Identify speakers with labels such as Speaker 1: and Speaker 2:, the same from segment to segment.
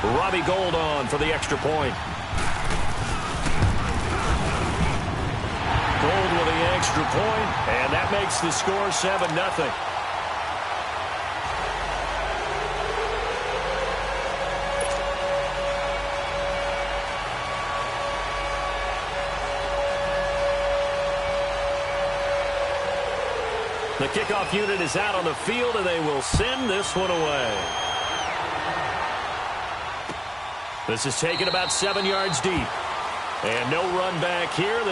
Speaker 1: Robbie Gould on for the extra point. Gould with the extra point, and that makes the score 7-0. The kickoff unit is out on the field, and they will send this one away. This is taken about 7 yards deep. And no run back here.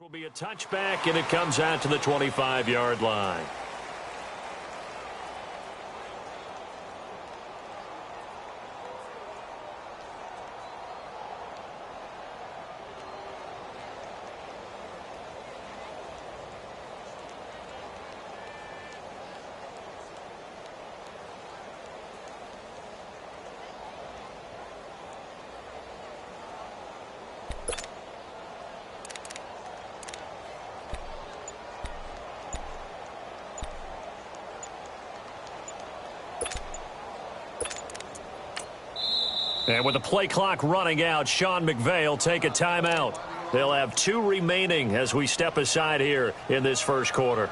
Speaker 1: Will be a touchback, and it comes out to the 25-yard line. And with the play clock running out, Sean McVay will take a timeout. They'll have 2 remaining as we step aside here in this first quarter.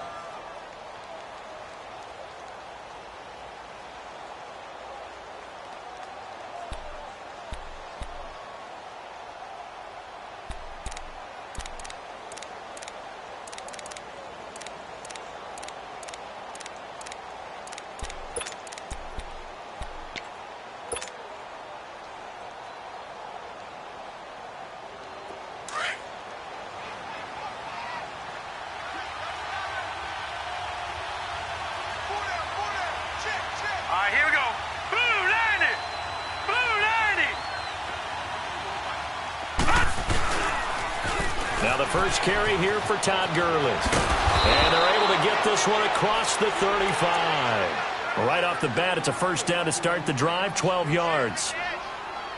Speaker 1: Now the first carry here for Todd Gurley. And they're able to get this one across the 35. Right off the bat, it's a first down to start the drive, 12 yards.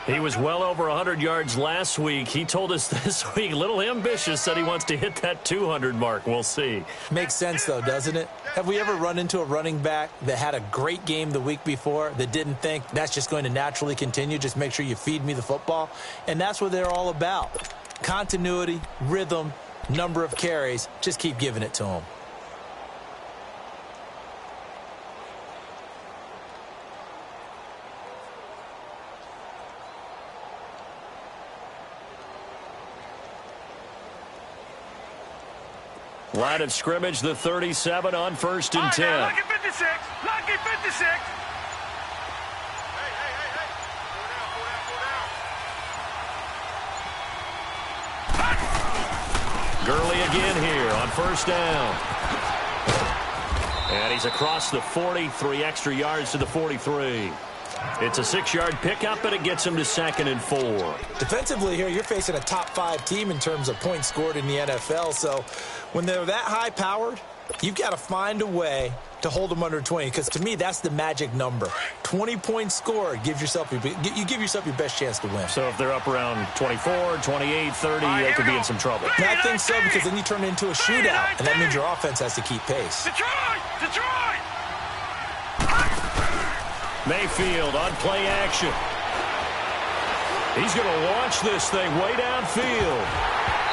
Speaker 1: He was well over 100 yards last week. He told us this week, a little ambitious, said he wants to hit that 200 mark. We'll see.
Speaker 2: Makes sense, though, doesn't it? Have we ever run into a running back that had a great game the week before that didn't think that's just going to naturally continue? Just make sure you feed me the football. And that's what they're all about. Continuity, rhythm, number of carries. Just keep giving it to them.
Speaker 1: Line of scrimmage, the 37 on 1st and 10.
Speaker 3: Lucky 56. Lucky 56.
Speaker 1: Gurley again here on 1st down. And he's across the 40, 3 extra yards to the 43. It's a 6-yard pickup, and it gets him to 2nd and 4.
Speaker 2: Defensively here, you're facing a top 5 team in terms of points scored in the NFL. So when they're that high-powered, You've got to find a way to hold them under 20, because to me, that's the magic number. 20 points scored, you give yourself your best chance to win.
Speaker 1: So if they're up around 24, 28, 30, they could be in some trouble.
Speaker 2: And I think so, because then you turn it into a shootout, and that means your offense has to keep pace.
Speaker 3: Detroit!
Speaker 1: Mayfield on play action. He's going to launch this thing way downfield.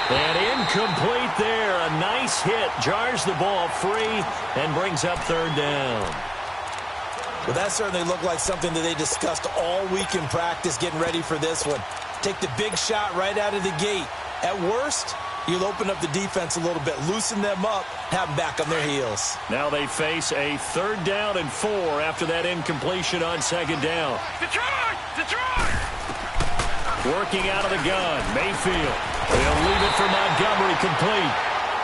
Speaker 1: And incomplete there. A nice hit. Jars the ball free and brings up third down.
Speaker 2: Well, that certainly looked like something that they discussed all week in practice, getting ready for this one. Take the big shot right out of the gate. At worst, you'll open up the defense a little bit, loosen them up, have them back on their heels.
Speaker 1: Now they face a 3rd down and 4 after that incompletion on 2nd down.
Speaker 3: Detroit!
Speaker 1: Working out of the gun, Mayfield. They'll leave it for Montgomery complete.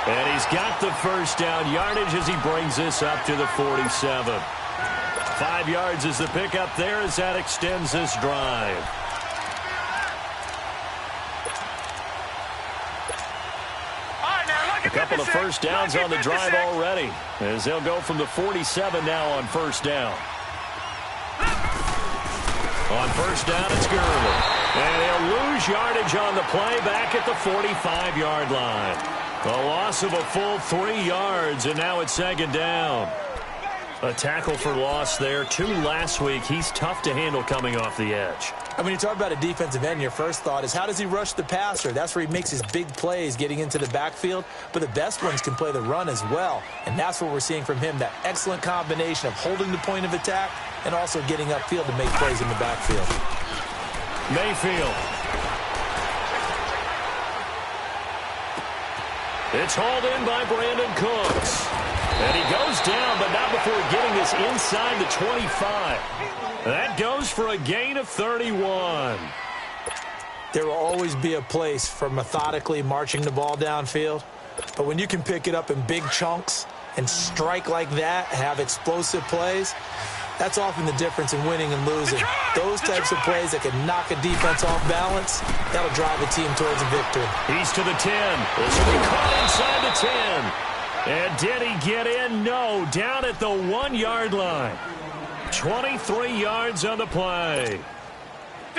Speaker 1: And he's got the first down yardage as he brings this up to the 47. 5 yards is the pickup there as that extends this drive. A couple of first downs on the drive already, as they'll go from the 47 now on 1st down. On 1st down, it's Gurley. And he'll lose yardage on the play back at the 45-yard line. A loss of a full 3 yards, and now it's 2nd down. A tackle for loss there. 2 last week. He's tough to handle coming off the edge.
Speaker 2: And when you talk about a defensive end, your first thought is, how does he rush the passer? That's where he makes his big plays, getting into the backfield. But the best ones can play the run as well. And that's what we're seeing from him, that excellent combination of holding the point of attack and also getting upfield to make plays in the backfield.
Speaker 1: Mayfield. It's hauled in by Brandon Cooks. And he goes down, but not before getting this inside the 25. That goes for a gain of 31.
Speaker 2: There will always be a place for methodically marching the ball downfield. But when you can pick it up in big chunks and strike like that, have explosive plays, that's often the difference in winning and losing. Those types of plays that can knock a defense off balance, that'll drive a team towards a victory.
Speaker 1: He's to the 10. This will be caught inside the 10. And did he get in? No. Down at the 1-yard line. 23 yards on the play.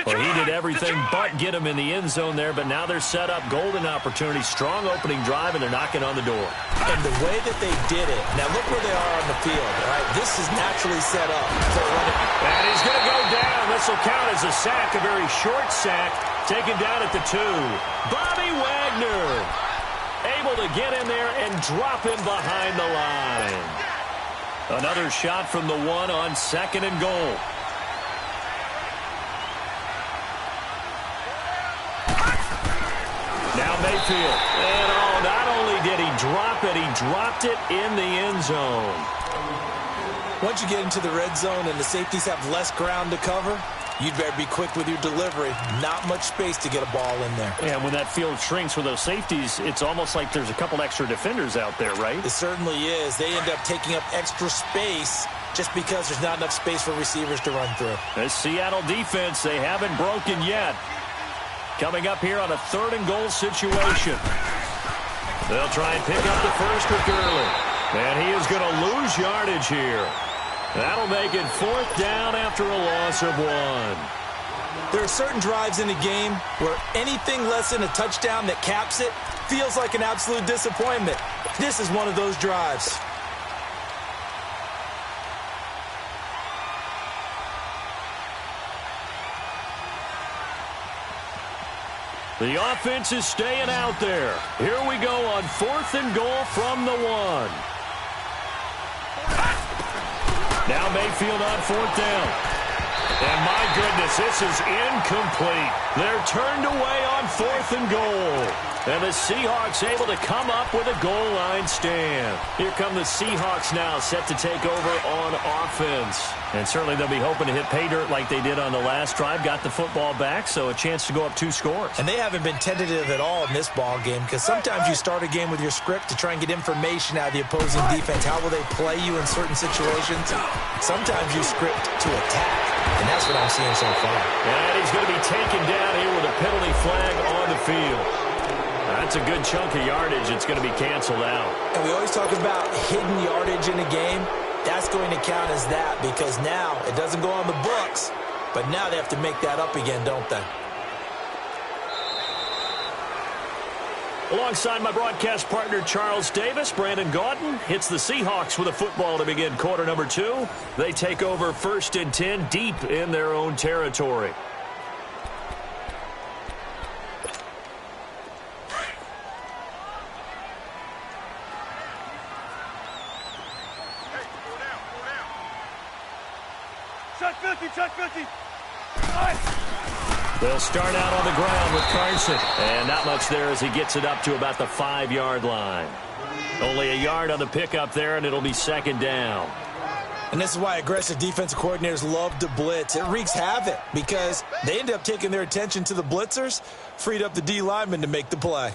Speaker 1: Well, he did everything but get him in the end zone there, but now they're set up. Golden opportunity, strong opening drive, and they're knocking on the door.
Speaker 2: And the way that they did it, now look where they are on the field. All right, this is naturally set up for running.
Speaker 1: And he's going to go down. This will count as a sack, a very short sack, taken down at the 2. Bobby Wagner able to get in there and drop him behind the line. Another shot from the 1 on 2nd and goal. Now Mayfield. And not only did he drop it, he dropped it in the end zone.
Speaker 2: Once you get into the red zone and the safeties have less ground to cover, you'd better be quick with your delivery. Not much space to get a ball in there.
Speaker 1: And when that field shrinks with those safeties, it's almost like there's a couple extra defenders out there, right?
Speaker 2: It certainly is. They end up taking up extra space just because there's not enough space for receivers to run through.
Speaker 1: This Seattle defense, they haven't broken yet. Coming up here on a 3rd and goal situation. They'll try and pick up the first with Gurley. And he is going to lose yardage here. That'll make it 4th down after a loss of 1.
Speaker 2: There are certain drives in a game where anything less than a touchdown that caps it feels like an absolute disappointment. This is one of those drives.
Speaker 1: The offense is staying out there. Here we go on 4th and goal from the 1. Now Mayfield on 4th down. And my goodness, this is incomplete. They're turned away on 4th and goal. And the Seahawks able to come up with a goal line stand. Here come the Seahawks now, set to take over on offense. And certainly they'll be hoping to hit pay dirt like they did on the last drive. Got the football back, so a chance to go up 2 scores.
Speaker 2: And they haven't been tentative at all in this ball game, because sometimes you start a game with your script to try and get information out of the opposing defense. How will they play you in certain situations? Sometimes you script to attack, and that's what I'm seeing so far.
Speaker 1: And he's going to be taken down here with a penalty flag on the field. That's a good chunk of yardage. It's going to be canceled out.
Speaker 2: And we always talk about hidden yardage in a game. That's going to count as that because now it doesn't go on the books, but now they have to make that up again, don't they?
Speaker 1: Alongside my broadcast partner, Charles Davis, Brandon Gaudin hits the Seahawks with a football to begin quarter number 2. They take over 1st and 10 deep in their own territory.
Speaker 3: Check 50.
Speaker 1: They'll start out on the ground with Carson. And not much there as he gets it up to about the 5-yard line. Only a yard on the pickup there, and it'll be 2nd down.
Speaker 2: And this is why aggressive defensive coordinators love to blitz. It wreaks havoc because they end up taking their attention to the blitzers, freed up the D lineman to make the play.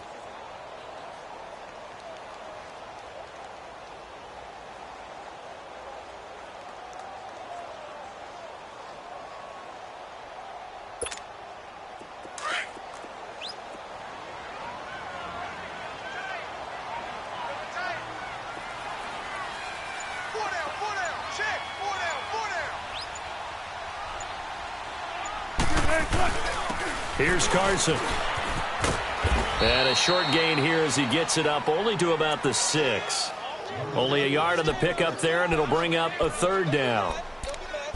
Speaker 1: Here's Carson. And a short gain here as he gets it up only to about the 6. Only a yard on the pickup there, and it'll bring up a 3rd down.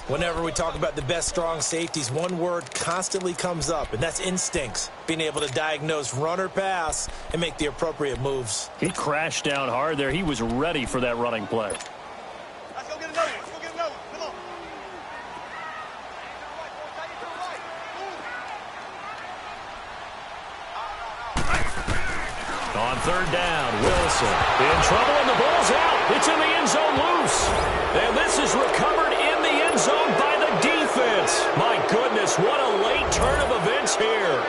Speaker 2: Whenever we talk about the best strong safeties, one word constantly comes up, and that's instincts. Being able to diagnose run or pass and make the appropriate moves.
Speaker 1: He crashed down hard there. He was ready for that running play.
Speaker 3: Let's go get another one. Come on.
Speaker 1: On 3rd down, Wilson in trouble, and the ball's out. It's in the end zone loose. And this is recovered in the end zone by the defense. My goodness, what a late turn of events here.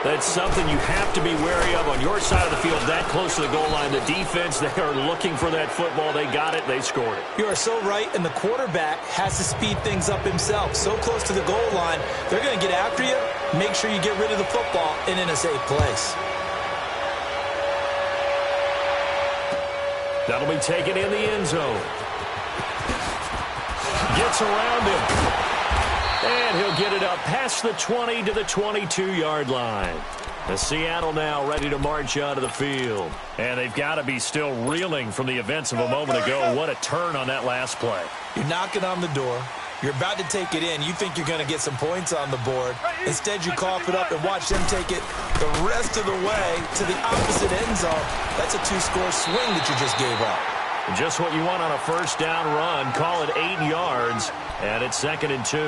Speaker 1: That's something you have to be wary of on your side of the field, that close to the goal line. The defense, they are looking for that football. They got it. They scored it.
Speaker 2: You are so right, and the quarterback has to speed things up himself. So close to the goal line, they're going to get after you. Make sure you get rid of the football and in a safe place.
Speaker 1: That'll be taken in the end zone. Gets around him. And he'll get it up past the 20 to the 22-yard line. The Seattle now ready to march onto the field. And they've got to be still reeling from the events of a moment ago. What a turn on that last play.
Speaker 2: You're knocking on the door. You're about to take it in. You think you're going to get some points on the board. Instead, you cough it up and watch them take it the rest of the way to the opposite end zone. That's a 2-score swing that you just gave up.
Speaker 1: Just what you want on a 1st down run. Call it 8 yards, and it's 2nd and 2.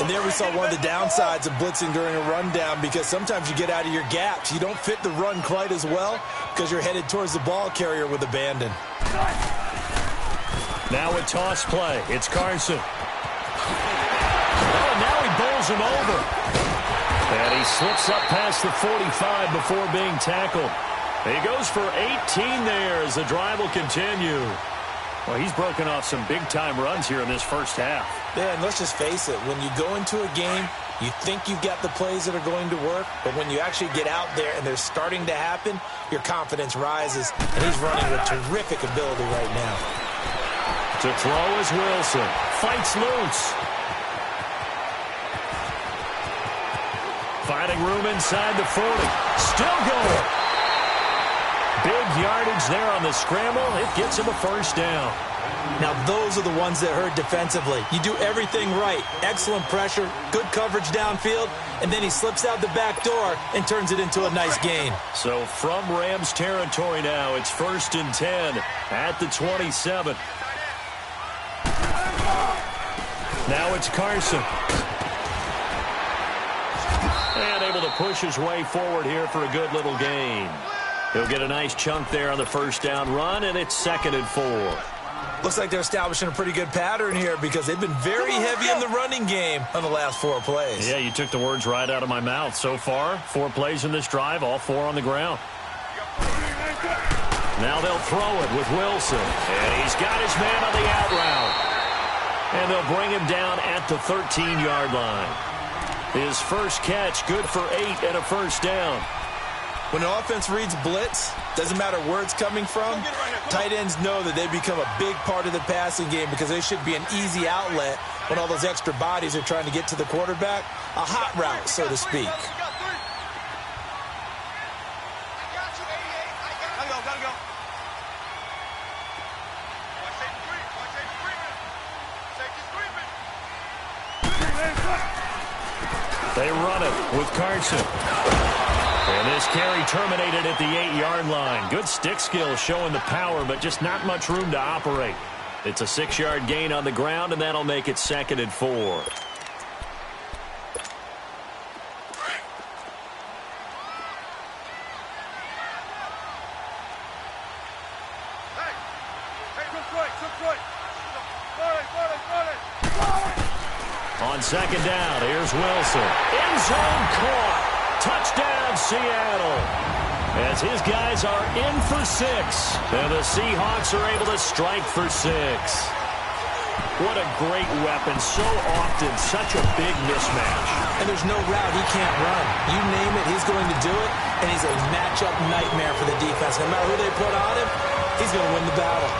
Speaker 2: And there we saw one of the downsides of blitzing during a rundown because sometimes you get out of your gaps. You don't fit the run quite as well because you're headed towards the ball carrier with abandon.
Speaker 1: Now a toss play. It's Carson. Oh, now he bowls him over. And he slips up past the 45 before being tackled. He goes for 18 there as the drive will continue. Well, he's broken off some big-time runs here in this first half.
Speaker 2: Yeah, and let's just face it. When you go into a game, you think you've got the plays that are going to work, but when you actually get out there and they're starting to happen, your confidence rises, and he's running with terrific ability right now.
Speaker 1: To throw is Wilson. Fights loose. Finding room inside the 40. Still going. Big yardage there on the scramble. It gets him a 1st down.
Speaker 2: Now, those are the ones that hurt defensively. You do everything right. Excellent pressure, good coverage downfield, and then he slips out the back door and turns it into a nice gain.
Speaker 1: So from Rams territory now, it's 1st and 10 at the 27. Now it's Carson. And able to push his way forward here for a good little gain. He'll get a nice chunk there on the 1st down run, and it's 2nd and 4.
Speaker 2: Looks like they're establishing a pretty good pattern here because they've been very heavy in the running game on the last 4 plays.
Speaker 1: Yeah, you took the words right out of my mouth. So far, 4 plays in this drive, all 4 on the ground. Now they'll throw it with Wilson. And he's got his man on the out route. And they'll bring him down at the 13-yard line. His first catch, good for 8 and a first down.
Speaker 2: When an offense reads blitz, doesn't matter where it's coming from, tight ends know that they become a big part of the passing game because they should be an easy outlet when all those extra bodies are trying to get to the quarterback. A hot route, so to speak.
Speaker 1: They run it with Carson. And this carry terminated at the 8-yard line. Good stick skill showing the power, but just not much room to operate. It's a 6-yard gain on the ground, and that'll make it 2nd and 4. On 2nd down, here's Wilson. End zone caught. Touchdown, Seattle. As his guys are in for 6. And the Seahawks are able to strike for 6. What a great weapon. So often, such a big mismatch.
Speaker 2: And there's no route he can't run. You name it, he's going to do it. And he's a matchup nightmare for the defense. No matter who they put on him, he's going to win the battle.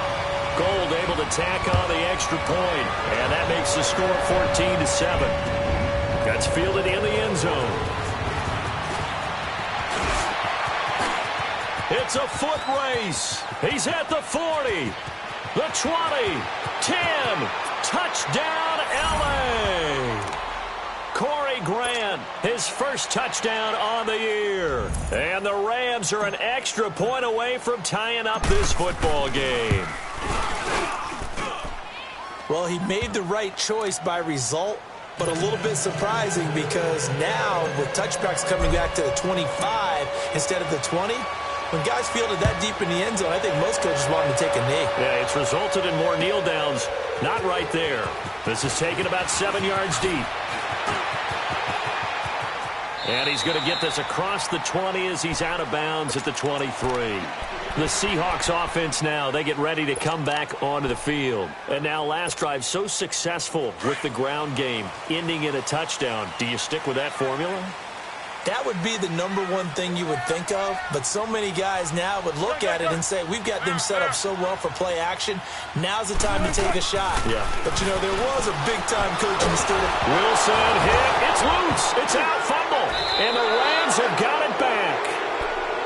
Speaker 1: Gold able to tack on the extra point. And that makes the score 14-7. That's fielded in the end zone. It's a foot race. He's at the 40, the 20, 10. Touchdown, L.A. Corey Grant, his first touchdown on the year. And the Rams are an extra point away from tying up this football game.
Speaker 2: Well, he made the right choice by result, but a little bit surprising because now with touchbacks coming back to the 25 instead of the 20, when guys fielded that deep in the end zone, I think most coaches want him to take a knee.
Speaker 1: Yeah, it's resulted in more kneel downs. Not right there. This is taken about 7 yards deep. And he's going to get this across the 20 as he's out of bounds at the 23. The Seahawks offense now, they get ready to come back onto the field. And now last drive so successful with the ground game, ending in a touchdown. Do you stick with that formula?
Speaker 2: That would be the number one thing you would think of, but so many guys now would look at it and say, we've got them set up so well for play action. Now's the time to take a shot.
Speaker 1: Yeah.
Speaker 2: But, you know, there was a big-time coaching student.
Speaker 1: Wilson hit. It's loose. It's out. Fumble. And the Rams have got it back.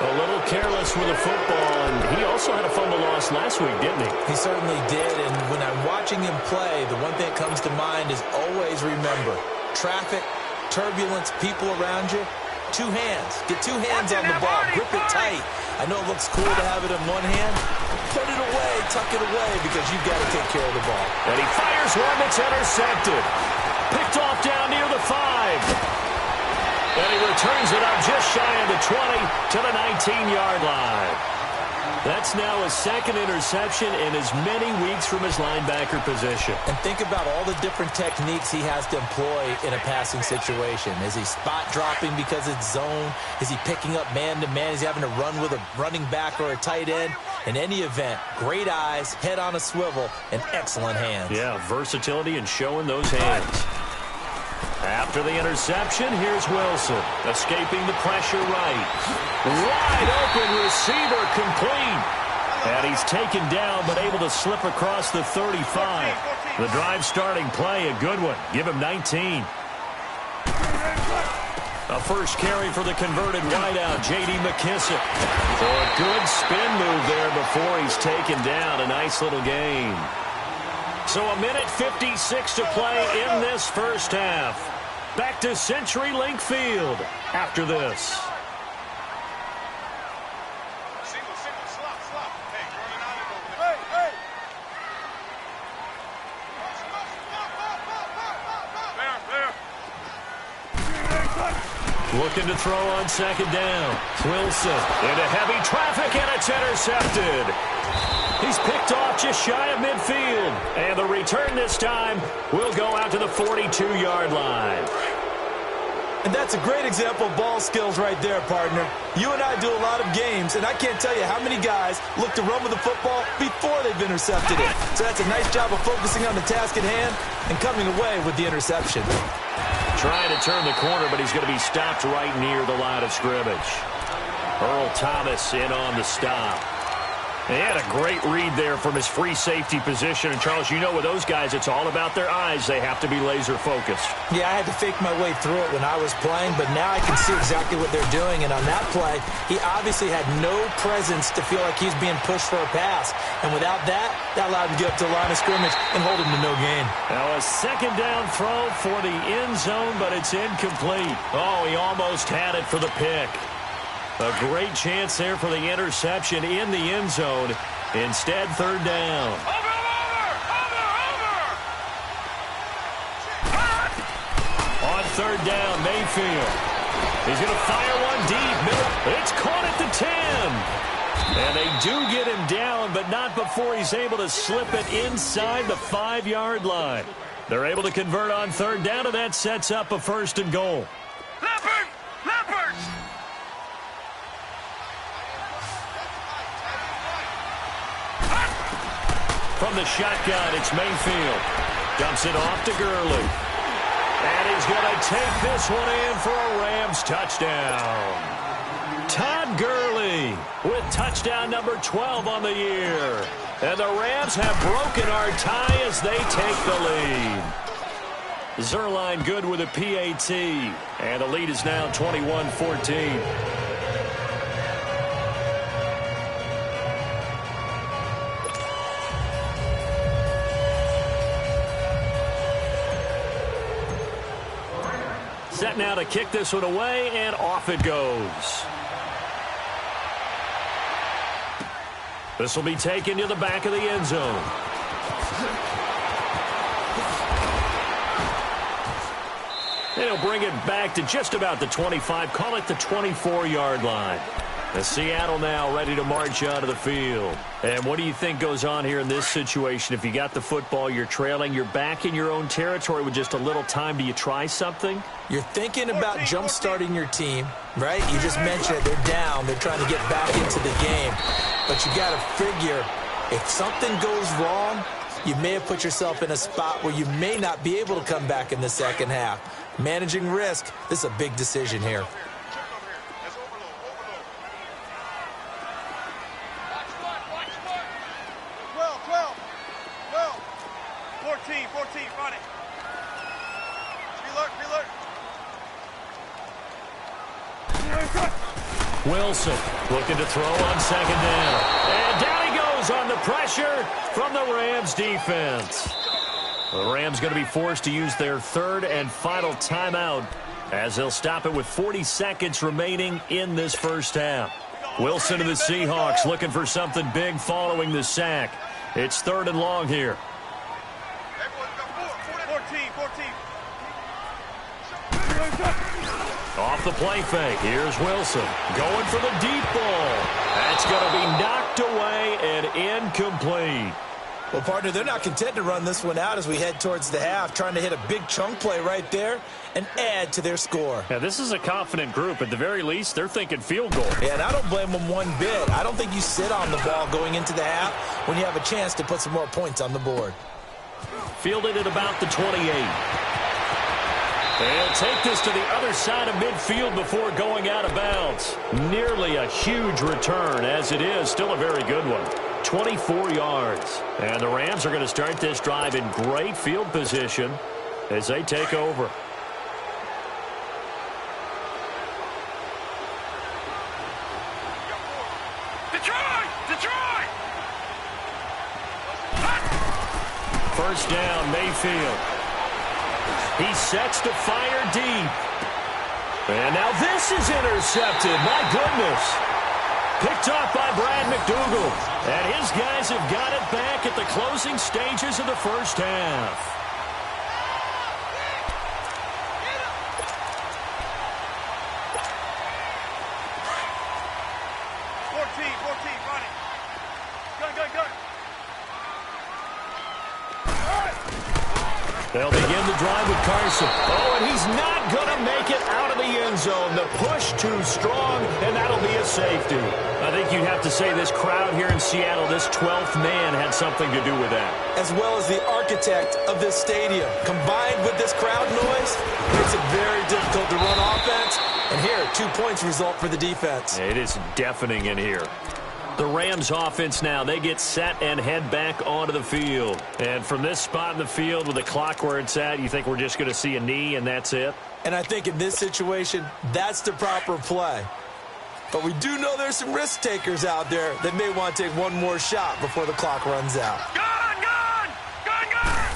Speaker 1: A little careless with the football, and he also had a fumble loss last week, didn't he?
Speaker 2: He certainly did, and when I'm watching him play, the one thing that comes to mind is always remember, traffic, turbulence, people around you, 2 hands. Get 2 hands on the ball. Grip it tight. I know it looks cool to have it in one hand. Put it away. Tuck it away because you've got to take care of the ball.
Speaker 1: And he fires one that's intercepted. Picked off down near the 5. And he returns it up just shy of the 20 to the 19-yard line. That's now his 2nd interception in as many weeks from his linebacker position.
Speaker 2: And think about all the different techniques he has to employ in a passing situation. Is he spot dropping because it's zone? Is he picking up man-to-man? Is he having to run with a running back or a tight end? In any event, great eyes, head on a swivel, and excellent hands.
Speaker 1: Yeah, versatility and showing those hands. After the interception, here's Wilson, escaping the pressure right. Wide open receiver complete. And he's taken down, but able to slip across the 35. The drive starting play, a good one. Give him 19. A first carry for the converted wideout, J.D. McKissick. So a good spin move there before he's taken down. A nice little gain. So 1:56 to play in this first half. Back to CenturyLink Field after this. Looking to throw on 2nd down. Wilson into heavy traffic, and it's intercepted. He's picked off just shy of midfield. And the return this time will go out to the 42-yard line.
Speaker 2: And that's a great example of ball skills right there, partner. You and I do a lot of games, and I can't tell you how many guys look to run with the football before they've intercepted it. So that's a nice job of focusing on the task at hand and coming away with the interception.
Speaker 1: Trying to turn the corner, but he's going to be stopped right near the line of scrimmage. Earl Thomas in on the stop. He had a great read there from his free safety position. And, Charles, you know with those guys, it's all about their eyes. They have to be laser-focused.
Speaker 2: Yeah, I had to fake my way through it when I was playing, but now I can see exactly what they're doing. And on that play, he obviously had no presence to feel like he's being pushed for a pass. And without that, that allowed him to get up to the line of scrimmage and hold him to no gain.
Speaker 1: Now a second down throw for the end zone, but it's incomplete. Oh, he almost had it for the pick. A great chance there for the interception in the end zone. Instead, third down. On third down, Mayfield. He's going to fire one deep. Middle. It's caught at the 10. And they do get him down, but not before he's able to slip it inside the 5-yard line. They're able to convert on third down, and that sets up a first and goal.
Speaker 3: Leopard! Leopard!
Speaker 1: From the shotgun, it's Mayfield. Dumps it off to Gurley. And he's going to take this one in for a Rams touchdown. Todd Gurley with touchdown number 12 on the year. And the Rams have broken our tie as they take the lead. Zerline good with a PAT. And the lead is now 21-14. Set now to kick this one away, and off it goes. This will be taken to the back of the end zone. And he'll bring it back to just about the 25, call it the 24-yard line. And Seattle now ready to march out of the field. And what do you think goes on here in this situation? If you got the football, you're trailing, you're back in your own territory with just a little time. Do you try something?
Speaker 2: You're thinking about jump-starting your team, right? You just mentioned it. They're down. They're trying to get back into the game. But you got to figure if something goes wrong, you may have put yourself in a spot where you may not be able to come back in the second half. Managing risk, this is a big decision here.
Speaker 3: 14, run it. Reload.
Speaker 1: Wilson looking to throw on second down. And down he goes on the pressure from the Rams defense. The Rams going to be forced to use their third and final timeout as they'll stop it with 40 seconds remaining in this first half. Wilson to the Seahawks looking for something big following the sack. It's third and long here.
Speaker 3: 14.
Speaker 1: Off the play fake. Here's Wilson going for the deep ball. That's going to be knocked away and incomplete.
Speaker 2: Well, partner, they're not content to run this one out as we head towards the half, trying to hit a big chunk play right there and add to their score.
Speaker 1: Yeah, this is a confident group. At the very least, they're thinking field goal.
Speaker 2: Yeah, and I don't blame them one bit. I don't think you sit on the ball going into the half when you have a chance to put some more points on the board.
Speaker 1: Fielded at about the 28. They'll take this to the other side of midfield before going out of bounds. Nearly a huge return, as it is. Still a very good one. 24 yards. And the Rams are going to start this drive in great field position as they take over.
Speaker 3: Detroit!
Speaker 1: First down, Mayfield. He sets to fire deep. And now this is intercepted. My goodness. Picked off by Brad McDougal. And his guys have got it back at the closing stages of the first half. They'll begin the drive with Carson. Oh, and he's not going to make it out of the end zone. The push too strong, and that'll be a safety. I think you'd have to say this crowd here in Seattle, this 12th man, had something to do with that.
Speaker 2: As well as the architect of this stadium. Combined with this crowd noise, makes it very difficult to run offense. And here, 2 points result for the defense.
Speaker 1: It is deafening in here. The Rams offense now, they get set and head back onto the field. And from this spot in the field with the clock where it's at, you think we're just going to see a knee and that's it?
Speaker 2: And I think in this situation, that's the proper play. But we do know there's some risk takers out there that may want to take one more shot before the clock runs out.
Speaker 3: Gone, gone! Gone, gone!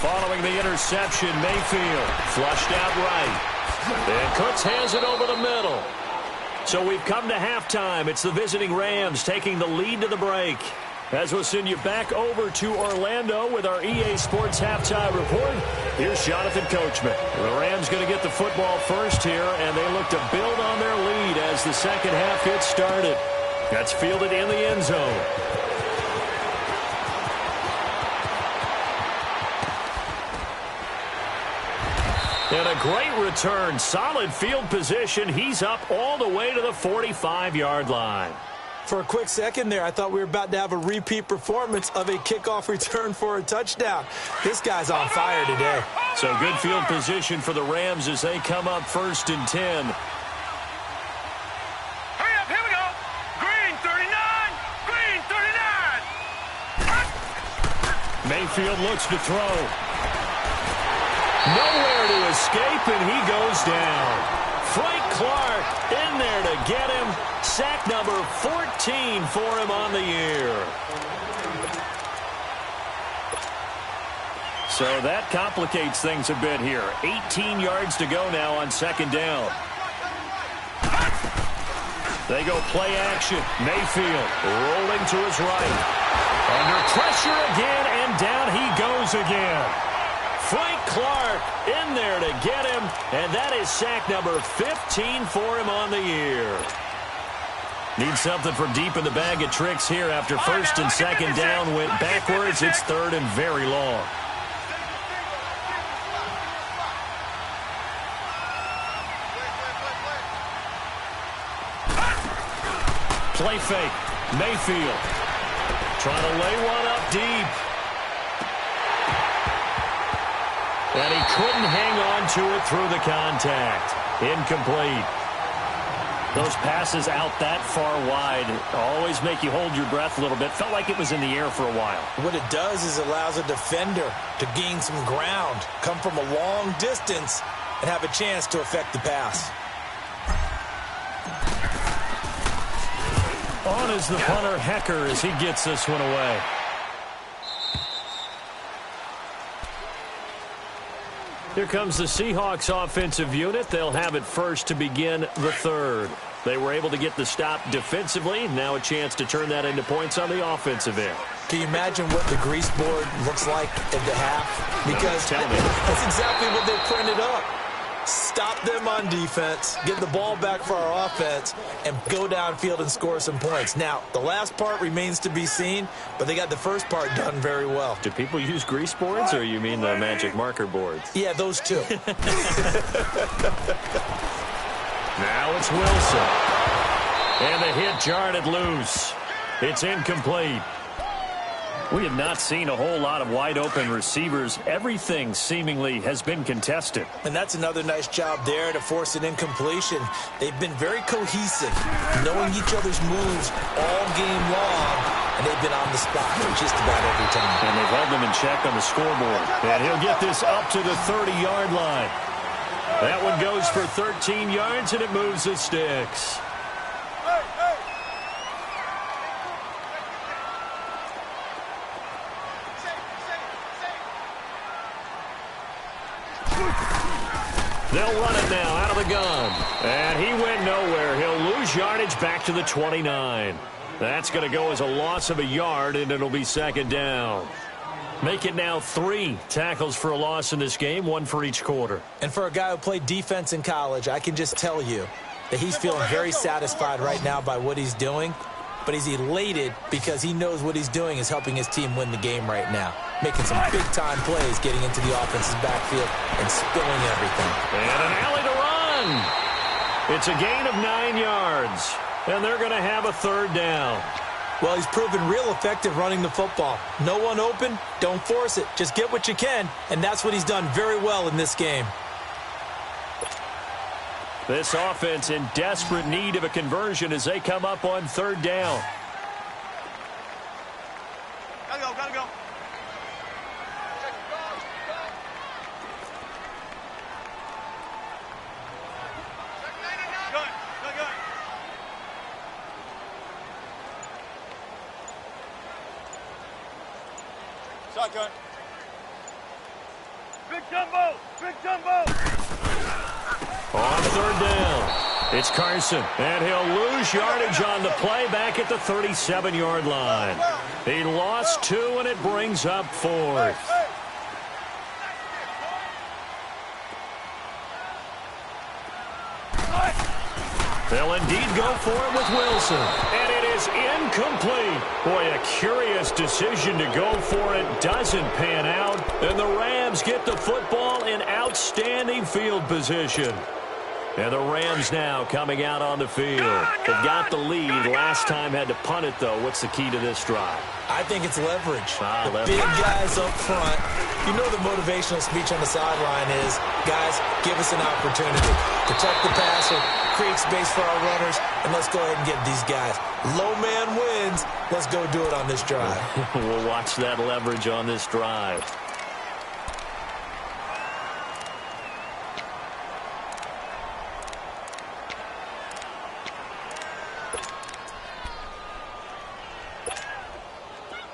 Speaker 1: Following the interception, Mayfield flushed out right. And Cooks hands it over the middle. So we've come to halftime. It's the visiting Rams taking the lead to the break. As we'll send you back over to Orlando with our EA Sports Halftime Report, here's Jonathan Coachman. The Rams going to get the football first here, and they look to build on their lead as the second half gets started. That's fielded in the end zone. And a great return. Solid field position. He's up all the way to the 45-yard line.
Speaker 2: For a quick second there, I thought we were about to have a repeat performance of a kickoff return for a touchdown. This guy's on fire today.
Speaker 1: So good field position for the Rams as they come up 1st and 10.
Speaker 3: Hurry up, here we go! Green 39! Green 39!
Speaker 1: Mayfield looks to throw. Nowhere to escape, and he goes down. Frank Clark in there to get him. Sack number 14 for him on the year. So that complicates things a bit here. 18 yards to go now on 2nd down. They go play action. Mayfield rolling to his right. Under pressure again, and down he goes again. Frank Clark in there to get him, and that is sack number 15 for him on the year. Need something from deep in the bag of tricks here after 1st and 2nd down went backwards. It's 3rd and very long. Play fake. Mayfield trying to lay one up deep. And he couldn't hang on to it through the contact. Incomplete. Those passes out that far wide always make you hold your breath a little bit. Felt like it was in the air for a while.
Speaker 2: What it does is allows a defender to gain some ground, come from a long distance, and have a chance to affect the pass.
Speaker 1: On is the punter, Hecker, as he gets this one away. Here comes the Seahawks offensive unit. They'll have it first to begin the 3rd. They were able to get the stop defensively. Now a chance to turn that into points on the offensive end.
Speaker 2: Can you imagine what the grease board looks like at the half? Because
Speaker 1: Tell me.
Speaker 2: that's exactly what they printed up. Stop them on defense, get the ball back for our offense, and go downfield and score some points. Now, the last part remains to be seen, but they got the first part done very well.
Speaker 1: Do people use grease boards, or you mean the magic marker boards?
Speaker 2: Yeah, those two.
Speaker 1: Now it's Wilson. And the hit jarred it loose. It's incomplete. We have not seen a whole lot of wide-open receivers. Everything seemingly has been contested.
Speaker 2: And that's another nice job there to force an incompletion. They've been very cohesive, knowing each other's moves all game long, and they've been on the spot just about every time.
Speaker 1: And they've held them in check on the scoreboard. And he'll get this up to the 30-yard line. That one goes for 13 yards, and it moves the sticks. They'll run it now out of the gun. And he went nowhere. He'll lose yardage back to the 29. That's going to go as a loss of a yard, and it'll be 2nd down. Make it now 3 tackles for a loss in this game, 1 for each quarter.
Speaker 2: And for a guy who played defense in college, I can just tell you that he's feeling very satisfied right now by what he's doing. But he's elated because he knows what he's doing is helping his team win the game right now. making some big-time plays getting into the offense's backfield and spilling everything.
Speaker 1: And an alley to run. It's a gain of 9 yards, and they're going to have a third down.
Speaker 2: Well, he's proven real effective running the football. No one open, don't force it. Just get what you can, and that's what he's done very well in this game.
Speaker 1: This offense in desperate need of a conversion as they come up on third down.
Speaker 3: Gotta go, gotta go. Shotgun. Big jumbo! Big jumbo!
Speaker 1: On third down, it's Carson, and he'll lose yardage on the play back at the 37-yard line. He lost 2, and it brings up 4th. They'll indeed go for it with Wilson. And it is incomplete. Boy, a curious decision to go for it. Doesn't pan out. And the Rams get the football in outstanding field position. And the Rams now coming out on the field. They've got the lead. Last time had to punt it, though. What's the key to this drive?
Speaker 2: I think it's leverage.
Speaker 1: Leverage.
Speaker 2: Big guys up front. You know the motivational speech on the sideline is, guys, give us an opportunity. Protect the passer, create space for our runners, and let's go ahead and get these guys. Low man wins. Let's go do it on this drive.
Speaker 1: We'll watch that leverage on this drive.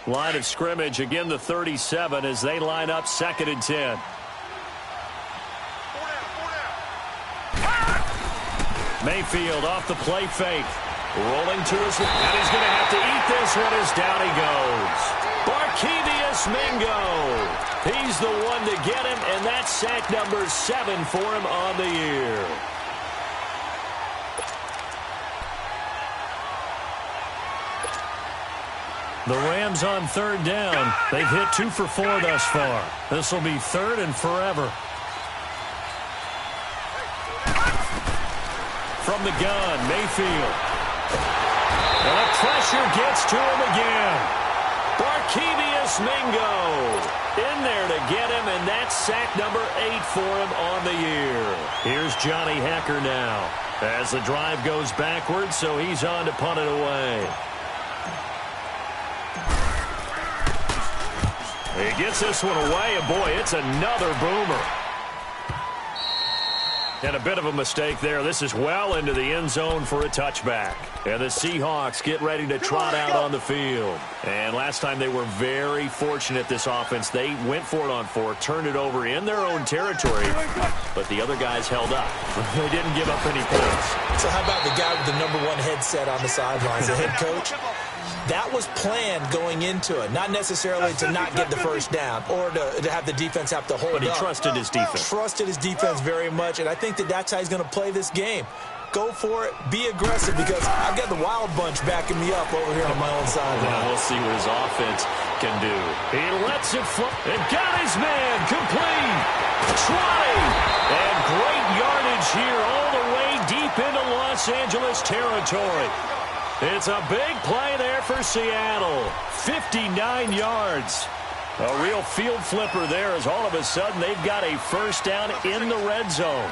Speaker 1: Line of scrimmage, again the 37 as they line up 2nd and 10. Mayfield off the play fake. Rolling to his, and he's going to have to eat this one as down he goes. Barkevious Mingo. He's the one to get him, and that's sack number 7 for him on the year. The Rams on third down. They've hit 2 for 4 thus far. This will be 3rd and forever. From the gun, Mayfield. And the pressure gets to him again. Barkevious Mingo in there to get him, and that's sack number 8 for him on the year. Here's Johnny Hecker now as the drive goes backwards, so he's on to punt it away. He gets this one away, and boy, it's another boomer. And a bit of a mistake there. This is well into the end zone for a touchback. And the Seahawks get ready to trot out on the field. And last time they were very fortunate, this offense. They went for it on 4, turned it over in their own territory, but the other guys held up. They didn't give up any points.
Speaker 2: So how about the guy with the #1 headset on the sidelines, the head coach? That was planned going into it, not necessarily to not get the first down or to have the defense have to hold up.
Speaker 1: But he trusted his defense.
Speaker 2: Trusted his defense very much, and I think that that's how he's going to play this game. Go for it. Be aggressive, because I've got the Wild Bunch backing me up over here on my own side.
Speaker 1: Now we'll see what his offense can do. He lets it fly and got his man complete. 20. And great yardage here all the way deep into Los Angeles territory. It's a big play there for Seattle. 59 yards. A real field flipper there, as all of a sudden they've got a first down in the red zone.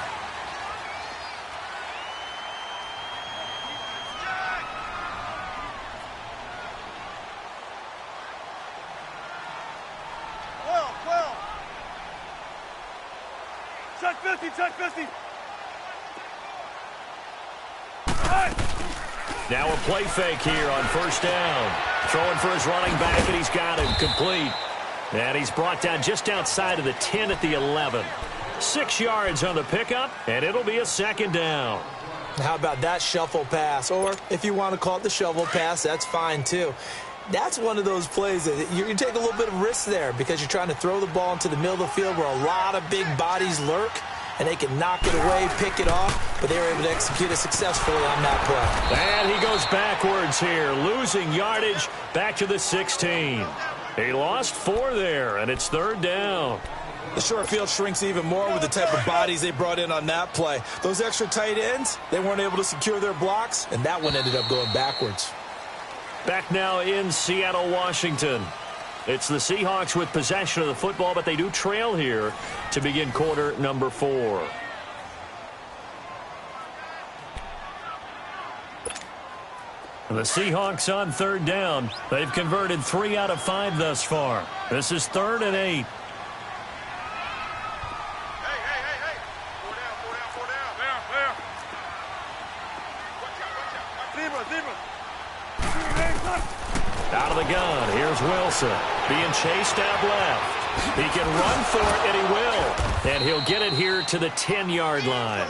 Speaker 3: Check 50, check 50.
Speaker 1: Now a play fake here on first down. Throwing for his running back, and he's got him complete. And he's brought down just outside of the 10 at the 11. 6 yards on the pickup, and it'll be a second down.
Speaker 2: How about that shuffle pass? Or if you want to call it the shovel pass, that's fine too. That's one of those plays that you take a little bit of risk there, because you're trying to throw the ball into the middle of the field where a lot of big bodies lurk, and they can knock it away, pick it off, but they were able to execute it successfully on that play.
Speaker 1: And he goes backwards here, losing yardage back to the 16. He lost 4 there, and it's 3rd down.
Speaker 2: The short field shrinks even more with the type of bodies they brought in on that play. Those extra tight ends, they weren't able to secure their blocks, and that one ended up going backwards.
Speaker 1: Back now in Seattle, Washington. It's the Seahawks with possession of the football, but they do trail here to begin quarter number 4. The Seahawks on 3rd down. They've converted 3 out of 5 thus far. This is 3rd and 8. Out of the gun, here's Wilson. Being chased out left. He can run for it, and he will. And he'll get it here to the 10-yard line.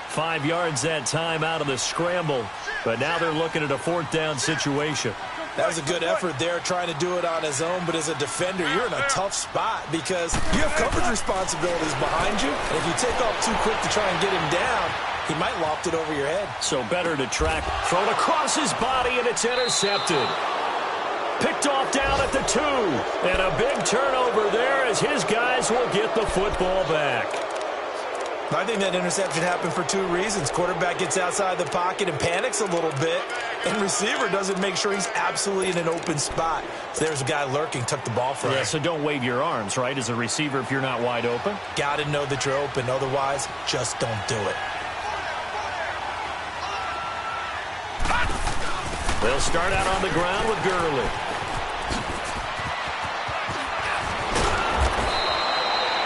Speaker 1: 5 yards that time out of the scramble. But now they're looking at a 4th down situation.
Speaker 2: That was a good effort there, trying to do it on his own. But as a defender, you're in a tough spot because you have coverage responsibilities behind you. And if you take off too quick to try and get him down, he might loft it over your head.
Speaker 1: So better to track. Thrown across his body, and it's intercepted. Picked off down at the 2. And a big turnover there as his guys will get the football back.
Speaker 2: I think that interception happened for 2 reasons. Quarterback gets outside the pocket and panics a little bit, and receiver doesn't make sure he's absolutely in an open spot. So there's a guy lurking, took the ball from him.
Speaker 1: Yeah, so don't wave your arms, right, as a receiver if you're not wide open.
Speaker 2: Got to know that you're open. Otherwise, just don't do it.
Speaker 1: They'll start out on the ground with Gurley.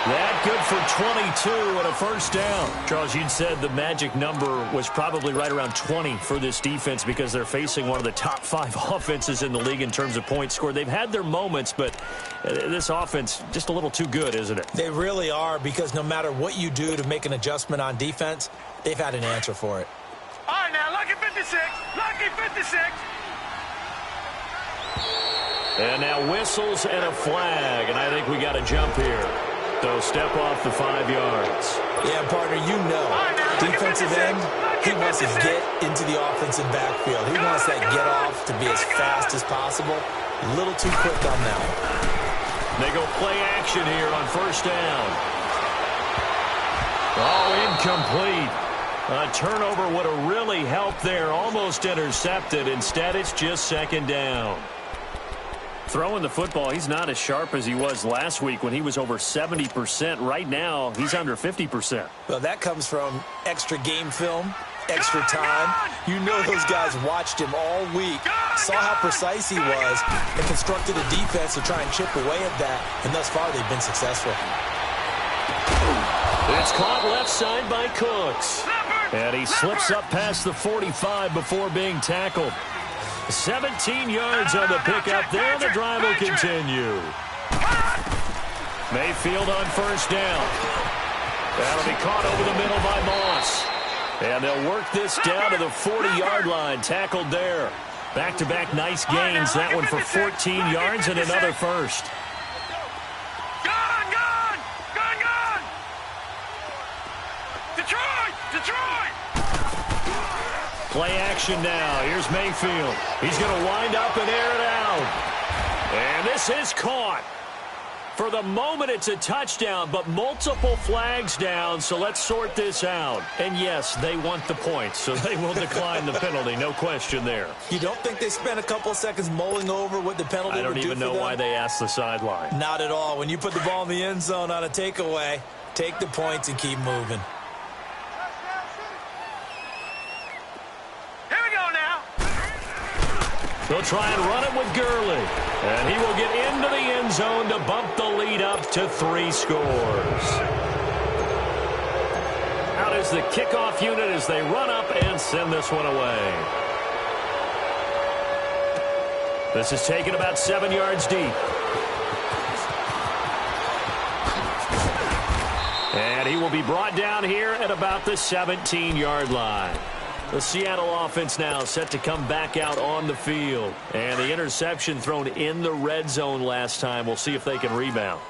Speaker 1: That good for 22 and a 1st down. Charles, you'd said the magic number was probably right around 20 for this defense because they're facing one of the top 5 offenses in the league in terms of points scored. They've had their moments, but this offense just a little too good, isn't it?
Speaker 2: They really are, because no matter what you do to make an adjustment on defense, they've had an answer for it.
Speaker 3: All right, now, lucky 56. Lucky 56.
Speaker 1: And now whistles and a flag, and I think we got a jump here. So step off the 5 yards.
Speaker 2: Yeah, partner, you know, defensive end, he wants to get into the offensive backfield. He wants that get off to be as fast as possible. A little too quick on that one.
Speaker 1: They go play action here on 1st down. Oh, incomplete. A turnover would have really helped there. Almost intercepted. Instead, it's just 2nd down. Throwing the football, he's not as sharp as he was last week when he was over 70%. Right now, he's under 50%.
Speaker 2: Well, that comes from extra game film, extra time. You know those guys watched him all week, saw how precise he was, and constructed a defense to try and chip away at that. And thus far, they've been successful.
Speaker 1: It's caught left side by Cooks. And he slips up past the 45 before being tackled. 17 yards on the pickup there. The drive will continue. Mayfield on 1st down. That'll be caught over the middle by Moss. And they'll work this down to the 40-yard line. Tackled there. Back-to-back nice gains. That one for 14 yards and another 1st.
Speaker 3: Gone! Detroit!
Speaker 1: Play action now. Here's Mayfield. He's going to wind up and air it out. And this is caught. For the moment, it's a touchdown, but multiple flags down, so let's sort this out. And, yes, they want the points, so they will decline the penalty. No question there.
Speaker 2: You don't think they spent a couple of seconds mulling over what the penalty would do for them?
Speaker 1: I don't even know why they asked the sideline.
Speaker 2: Not at all. When you put the ball in the end zone on a takeaway, take the points and keep moving.
Speaker 1: They'll try and run it with Gurley. And he will get into the end zone to bump the lead up to 3 scores. Out is the kickoff unit as they run up and send this one away. This is taken about 7 yards deep. And he will be brought down here at about the 17-yard line. The Seattle offense now set to come back out on the field. And the interception thrown in the red zone last time. We'll see if they can rebound.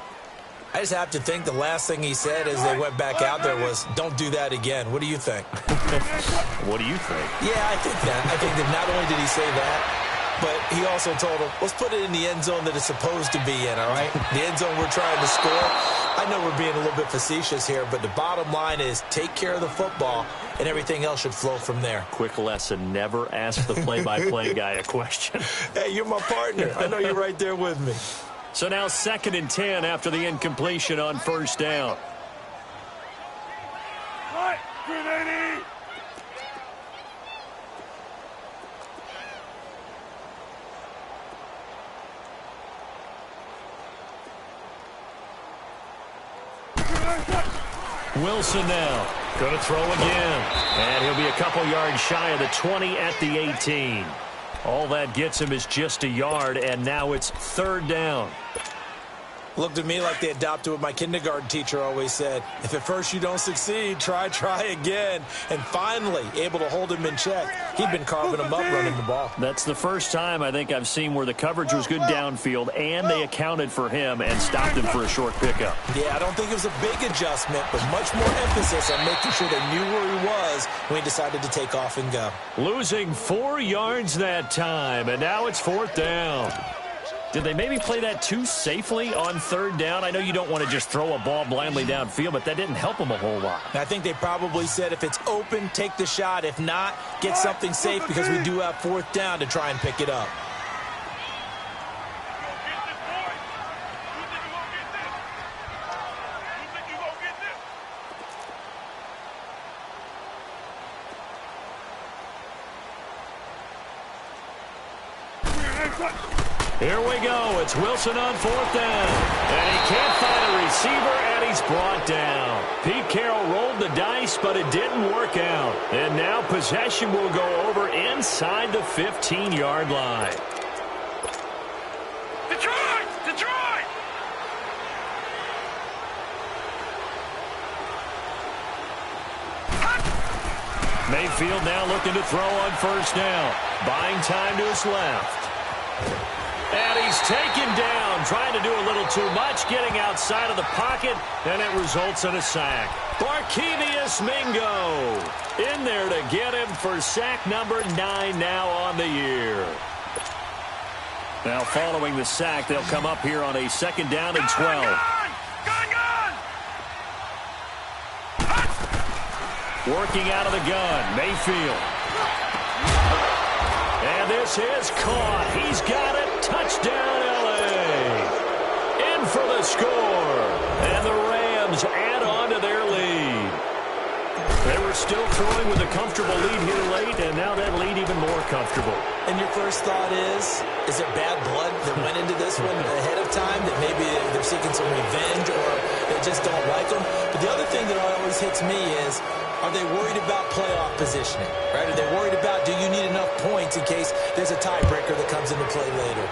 Speaker 2: I just have to think the last thing he said as they went back out there was, don't do that again. What do you think?
Speaker 1: What do you think?
Speaker 2: Yeah, I think that. I think that not only did he say that, but he also told him, let's put it in the end zone that it's supposed to be in, all right? The end zone we're trying to score. I know we're being a little bit facetious here, but the bottom line is take care of the football, and everything else should flow from there.
Speaker 1: Quick lesson, never ask the play-by-play guy a question.
Speaker 2: Hey, you're my partner. I know you're right there with me.
Speaker 1: So now 2nd and 10 after the incompletion on 1st down.
Speaker 3: Right, 380.
Speaker 1: Wilson now going to throw again. And he'll be a couple yards shy of the 20 at the 18. All that gets him is just a yard, and now it's 3rd down.
Speaker 2: Looked to me like they adopted what my kindergarten teacher always said. If at first you don't succeed, try again. And finally, able to hold him in check. He'd been carving him up running the ball.
Speaker 1: That's the first time I think I've seen where the coverage was good downfield, and they accounted for him and stopped him for a short pickup.
Speaker 2: Yeah, I don't think it was a big adjustment, but much more emphasis on making sure they knew where he was when he decided to take off and go.
Speaker 1: Losing 4 yards that time, and now it's 4th down. Did they maybe play that too safely on 3rd down? I know you don't want to just throw a ball blindly downfield, but that didn't help them a whole lot.
Speaker 2: I think they probably said if it's open, take the shot. If not, get something safe because we do have 4th down to try and pick it up.
Speaker 1: Here we go. It's Wilson on 4th down. And he can't find a receiver, and he's brought down. Pete Carroll rolled the dice, but it didn't work out. And now possession will go over inside the 15-yard line.
Speaker 3: Detroit! Detroit!
Speaker 1: Mayfield now looking to throw on 1st down. Buying time to his left. And he's taken down, trying to do a little too much, getting outside of the pocket, and it results in a sack. Barkevious Mingo in there to get him for sack number 9 now on the year. Now following the sack, they'll come up here on a 2nd down and 12.
Speaker 3: Gun!
Speaker 1: Working out of the gun, Mayfield. And this is caught. He's got it. Touchdown, L.A. In for the score. And the Rams add on to their lead. They were still throwing with a comfortable lead here late, and now that lead even more comfortable.
Speaker 2: And your first thought is it bad blood that went into this one ahead of time, that maybe they're seeking some revenge or they just don't like them? But the other thing that always hits me is, are they worried about playoff positioning? Right? Are they worried about, do you need enough points in case there's a tiebreaker that comes into play later?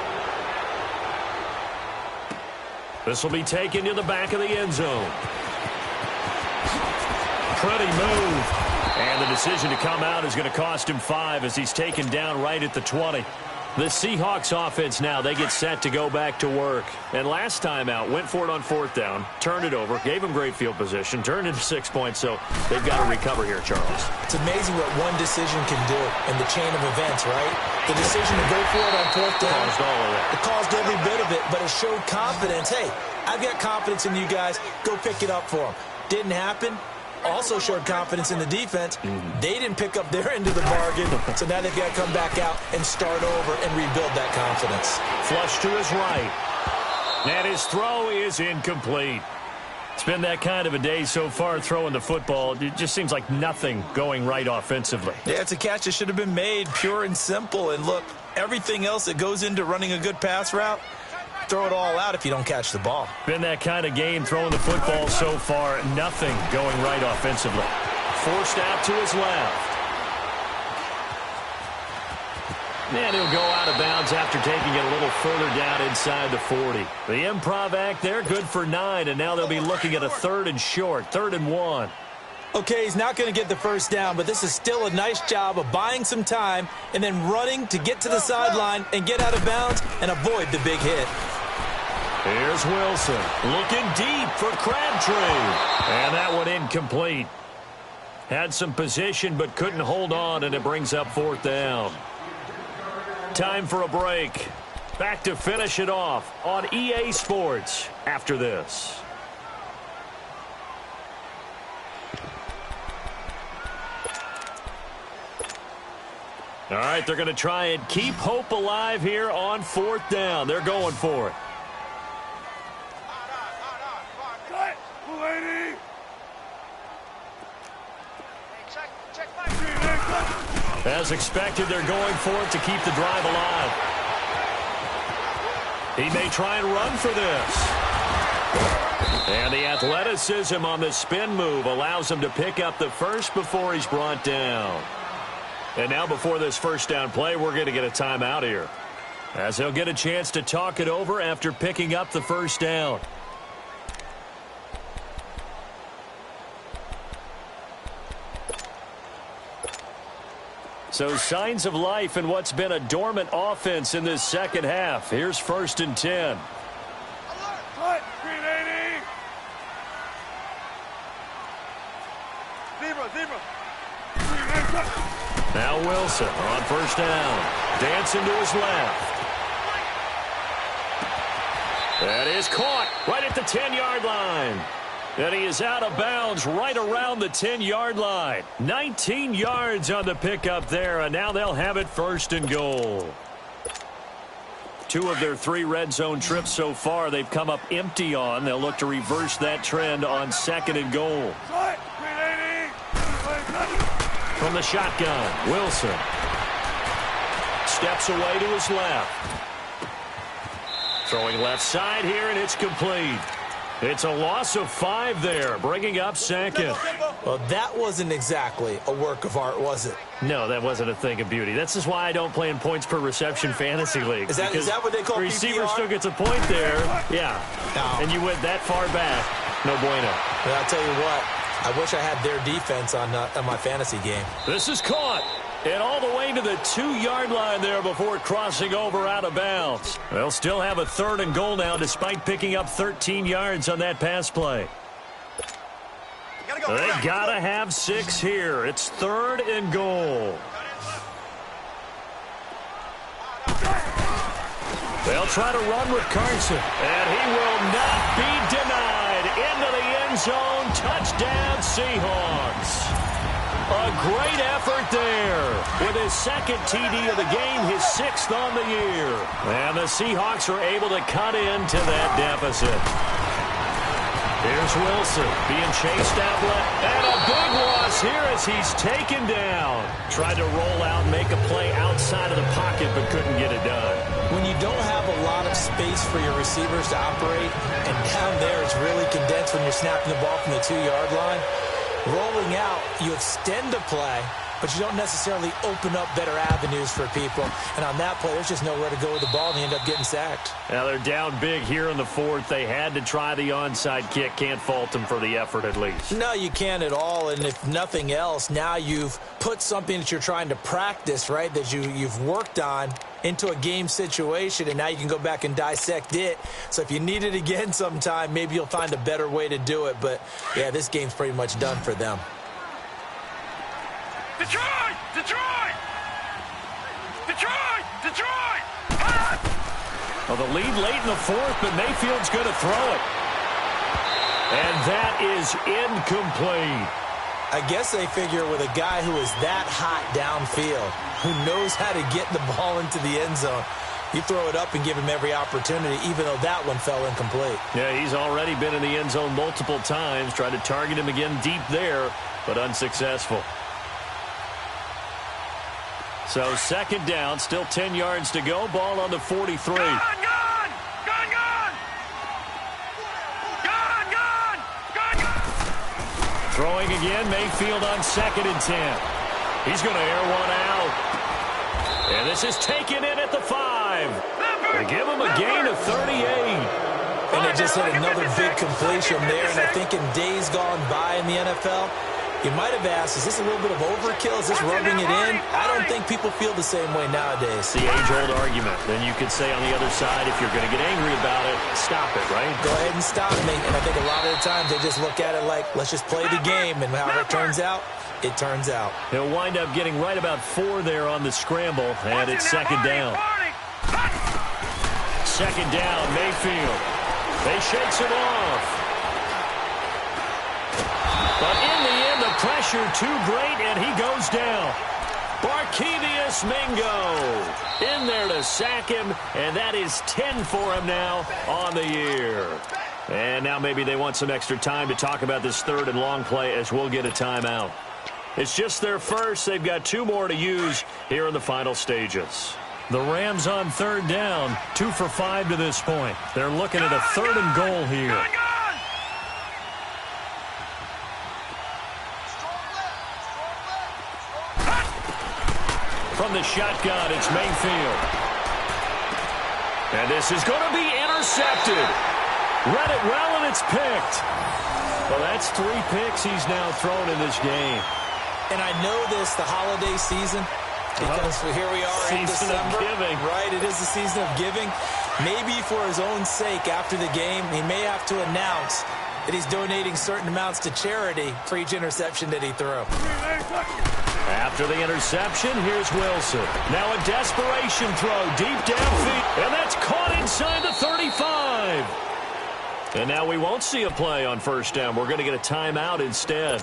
Speaker 1: This will be taken to the back of the end zone. Pretty move. And the decision to come out is going to cost him 5 as he's taken down right at the 20. The Seahawks offense now, they get set to go back to work. And last time out, went for it on 4th down, turned it over, gave him great field position, turned into 6 points, so they've got to recover here, Charles.
Speaker 2: It's amazing what one decision can do in the chain of events, right? The decision to go for it on 4th down,
Speaker 1: Caused all of that.
Speaker 2: it caused every bit of it, but it showed confidence. Hey, I've got confidence in you guys. Go pick it up for them. Didn't happen. Also showed confidence in the defense. They didn't pick up their end of the bargain, so now they've got to come back out and start over and rebuild that confidence.
Speaker 1: Flush to his right. And his throw is incomplete. It's been that kind of a day so far throwing the football. It just seems like nothing going right offensively.
Speaker 2: Yeah, it's a catch that should have been made, pure and simple. And look, everything else that goes into running a good pass route, throw it all out if you don't catch the ball.
Speaker 1: Been that kind of game throwing the football so far. Nothing going right offensively. Forced out to his left. And he'll go out of bounds after taking it a little further down inside the 40. The improv act there, good for 9, and now they'll be looking at a 3rd and short, 3rd and 1.
Speaker 2: Okay, he's not going to get the first down, but this is still a nice job of buying some time and then running to get to the sideline and get out of bounds and avoid the big hit.
Speaker 1: Here's Wilson looking deep for Crabtree. And that one incomplete. Had some position but couldn't hold on, and it brings up 4th down. Time for a break. Back to finish it off on EA Sports after this. All right, they're going to try and keep hope alive here on 4th down. They're going for it. As expected, they're going for it to keep the drive alive. He may try and run for this. And the athleticism on the spin move allows him to pick up the first before he's brought down. And now before this first down play, we're going to get a timeout here, as he'll get a chance to talk it over after picking up the first down. So signs of life in what's been a dormant offense in this second half. Here's 1st and 10. Now Wilson on 1st down. Dancing to his left. That is caught right at the 10-yard line. And he is out of bounds right around the 10-yard line. 19 yards on the pickup there, and now they'll have it 1st and goal. 2 of their 3 red zone trips so far they've come up empty on. They'll look to reverse that trend on 2nd and goal. From the shotgun, Wilson steps away to his left. Throwing left side here, and it's complete. It's a loss of 5 there, bringing up 2nd.
Speaker 2: Well, that wasn't exactly a work of art, was it?
Speaker 1: No, that wasn't a thing of beauty. This is why I don't play in points per reception fantasy leagues.
Speaker 2: Is that what they call
Speaker 1: receiver
Speaker 2: PPR?
Speaker 1: still gets a point there. Yeah.
Speaker 2: No.
Speaker 1: And you went that far back. No bueno.
Speaker 2: But I'll tell you what, I wish I had their defense on my fantasy game.
Speaker 1: This is caught. And all the way to the 2-yard line there before crossing over out of bounds. They'll still have a 3rd and goal now despite picking up 13 yards on that pass play. They gotta have 6 here. It's 3rd and goal. They'll try to run with Carson. And he will not be denied. Into the end zone. Touchdown, Seahawks. A great effort there. With his 2nd TD of the game, his 6th on the year. And the Seahawks are able to cut into that deficit. Here's Wilson being chased out left. And a big loss here as he's taken down. Tried to roll out and make a play outside of the pocket, but couldn't get it done.
Speaker 2: When you don't have a lot of space for your receivers to operate, and down there it's really condensed when you're snapping the ball from the 2-yard line, rolling out, you extend the play, but you don't necessarily open up better avenues for people. And on that play, there's just nowhere to go with the ball, and they end up getting sacked.
Speaker 1: Now they're down big here in the 4th. They had to try the onside kick. Can't fault them for the effort at least.
Speaker 2: No, you can't at all. And if nothing else, now you've put something that you're trying to practice, right, that you've worked on into a game situation, and now you can go back and dissect it. So if you need it again sometime, maybe you'll find a better way to do it. But, yeah, this game's pretty much done for them.
Speaker 3: Detroit! Detroit! Detroit! Detroit!
Speaker 1: Well, the lead late in the 4th, but Mayfield's going to throw it. And that is incomplete.
Speaker 2: I guess they figure with a guy who is that hot downfield, who knows how to get the ball into the end zone, you throw it up and give him every opportunity, even though that one fell incomplete.
Speaker 1: Yeah, he's already been in the end zone multiple times. Tried to target him again deep there, but unsuccessful. So 2nd down, still 10 yards to go. Ball on the 43.
Speaker 3: Gone! Gone! Gone! Gone! Gone! Gone! Gone! Gone!
Speaker 1: Throwing again, Mayfield on 2nd and 10. He's going to air one out. And this is taken in at the 5. They give him a gain of 38.
Speaker 2: And they just hit another big completion there. And I think in days gone by in the NFL, You might have asked, is this a little bit of overkill? Is this rubbing it in? I don't think people feel the same way nowadays.
Speaker 1: The age-old argument. Then you could say on the other side, if you're going to get angry about it, stop it, right?
Speaker 2: Go ahead and stop me. And I think a lot of the times they just look at it like, let's just play the game. And however it turns out, it turns out.
Speaker 1: He'll wind up getting right about 4 there on the scramble, and it's second down. Second down, Mayfield. They shakes him off. But in the end, the pressure too great, and he goes down. Barkevious Mingo in there to sack him, and that is 10 for him now on the year. And now maybe they want some extra time to talk about this third and long play as we'll get a timeout. It's just their first. They've got 2 more to use here in the final stages. The Rams on third down, 2 for 5 to this point. They're looking at a 3rd and goal here. From the shotgun, it's Mayfield. And this is going to be intercepted. Read it well, and it's picked. Well, that's 3 picks he's now thrown in this game.
Speaker 2: And I know this, the holiday season, because here we are in December.
Speaker 1: Giving.
Speaker 2: Right, it is the season of giving. Maybe for his own sake, after the game, he may have to announce that he's donating certain amounts to charity for each interception that he threw.
Speaker 1: After the interception, here's Wilson. Now a desperation throw deep downfield, and that's caught inside the 35. And now we won't see a play on first down. We're going to get a timeout instead,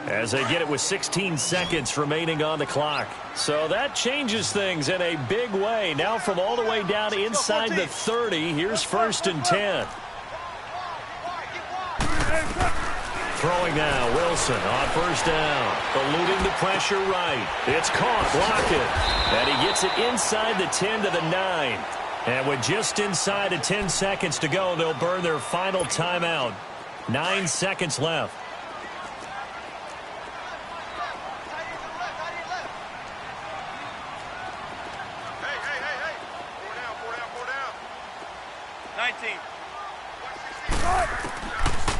Speaker 1: as they get it with 16 seconds remaining on the clock. So that changes things in a big way. Now from all the way down inside the 30, here's 1st and 10. Throwing now, Wilson on first down. Eluding the pressure right. It's caught, block it. And he gets it inside the 10 to the 9. And with just inside of 10 seconds to go, they'll burn their final timeout. 9 seconds left.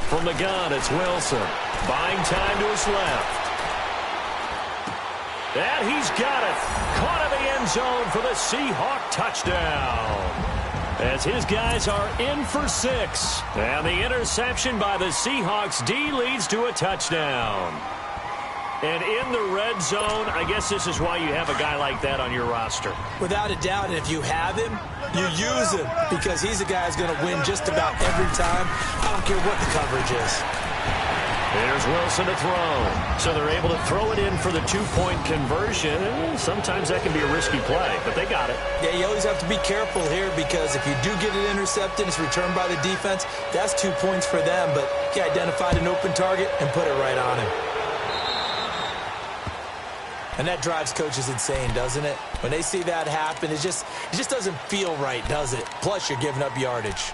Speaker 1: From the gun, it's Wilson. Buying time to his left. And he's got it. Caught in the end zone for the Seahawk touchdown. As his guys are in for 6. And the interception by the Seahawks D leads to a touchdown. And in the red zone, I guess this is why you have a guy like that on your roster.
Speaker 2: Without a doubt, and if you have him, you use him, because he's a guy who's going to win just about every time. I don't care what the coverage is.
Speaker 1: There's Wilson to throw. So they're able to throw it in for the 2-point conversion. Sometimes that can be a risky play, but they got it.
Speaker 2: Yeah, you always have to be careful here, because if you do get it intercepted, it's returned by the defense, that's 2 points for them. But he identified an open target and put it right on him. And that drives coaches insane, doesn't it? When they see that happen, it just doesn't feel right, does it? Plus, you're giving up yardage.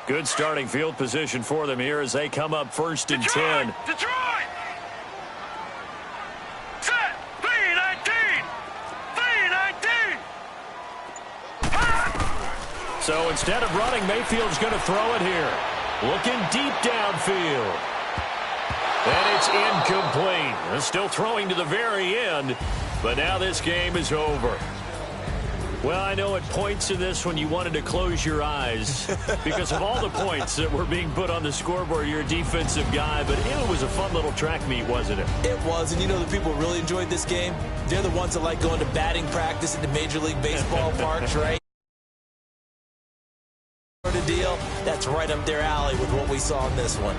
Speaker 1: Good starting field position for them here as they come up 1st and 10.
Speaker 3: Detroit!
Speaker 1: So instead of running, Mayfield's going to throw it here. Looking deep downfield. And it's incomplete. They're still throwing to the very end, but now this game is over. Well, I know at points in this one you wanted to close your eyes because of all the points that were being put on the scoreboard. You're a defensive guy, but it was a fun little track meet, wasn't it?
Speaker 2: It was, and you know the people who really enjoyed this game? They're the ones that like going to batting practice at the Major League Baseball parks, right? Deal, that's right up their alley with what we saw in this one.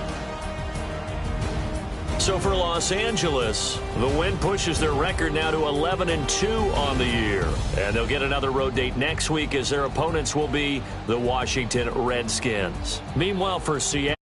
Speaker 1: So for Los Angeles, the win pushes their record now to 11-2 on the year. And they'll get another road date next week as their opponents will be the Washington Redskins. Meanwhile, for Seattle,